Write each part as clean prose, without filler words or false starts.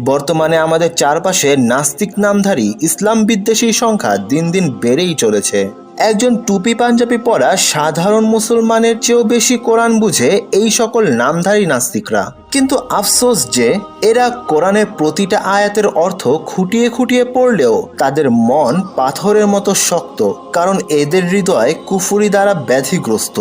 বর্তমানে আমাদের চারপাশে নাস্তিক নামধারী ইসলাম বিদ্বেষীর সংখ্যা দিন দিন বেড়েই চলেছে। একজন টুপি পাঞ্জাবি পরা সাধারণ মুসলমানের চেয়েও বেশি কোরআন বুঝে এই সকল নামধারী নাস্তিকরা। কিন্তু আফসোস যে এরা কোরআনের প্রতিটা আয়াতের অর্থ খুঁটিয়ে খুঁটিয়ে পড়লেও তাদের মন পাথরের মতো শক্ত, কারণ এদের হৃদয় কুফরি দ্বারা ব্যাধিগ্রস্ত।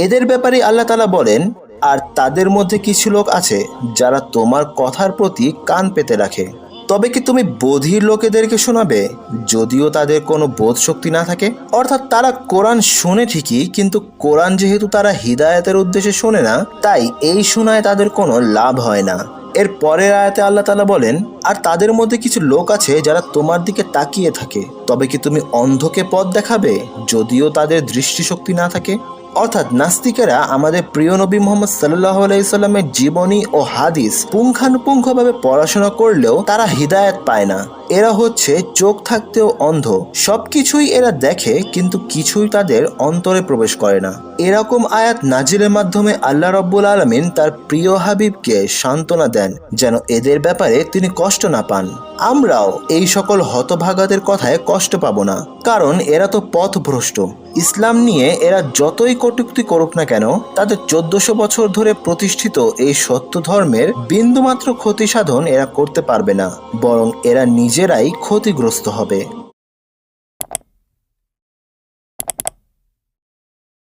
এদের ব্যাপারে আল্লাহ তাআলা বলেন, আর তাদের মধ্যে কিছু লোক আছে যারা তোমার কথার প্রতি কান পেতে রাখে। তবে কি তুমি বধির লোকেদেরকে শোনাবে, যদিও তাদের কোনো বোধ শক্তি না থাকে? অর্থাৎ তারা কোরআন শোনে ঠিকই, কিন্তু কোরআন যেহেতু তারা হিদায়াতের উদ্দেশ্যে শোনে না, তাই এই শোনায় তাদের কোনো লাভ হয় না। এর পরের আয়াতে আল্লাহ তাআলা বলেন, আর তাদের মধ্যে কিছু লোক আছে যারা তোমার দিকে তাকিয়ে থাকে। তবে কি তুমি অন্ধকে পথ দেখাবে, যদিও তাদের দৃষ্টিশক্তি না থাকে? অর্থাৎ নাস্তিকেরা আমাদের প্রিয় নবী মুহাম্মদ সাল্লাল্লাহু আলাইহি সাল্লামের জীবনী ও হাদিস পুঙ্খানুপুঙ্খভাবে পড়াশোনা করলেও তারা হিদায়াত পায় না। এরা হচ্ছে চোখ থাকতেও অন্ধ, সবকিছুই এরা দেখে কিন্তু কিছুই তাদের অন্তরে প্রবেশ করে না। এরকম আয়াত নাজিলের মাধ্যমে আল্লাহ রাব্বুল আলামিন তার প্রিয় হাবিবকে সান্ত্বনা দেন যেন এদের ব্যাপারে তিনি কষ্ট না পান। আমরাও এই সকল হতভাগাদের কথায় কষ্ট পাবো না, কারণ এরা তো পথভ্রষ্ট। ইসলাম নিয়ে এরা যতই কটূক্তি করুক না কেন, তাদের 1400 বছর ধরে প্রতিষ্ঠিত এই সত্য ধর্মের বিন্দুমাত্র ক্ষতি সাধন এরা করতে পারবে না, বরং এরা নিজেরাই ক্ষতিগ্রস্ত হবে।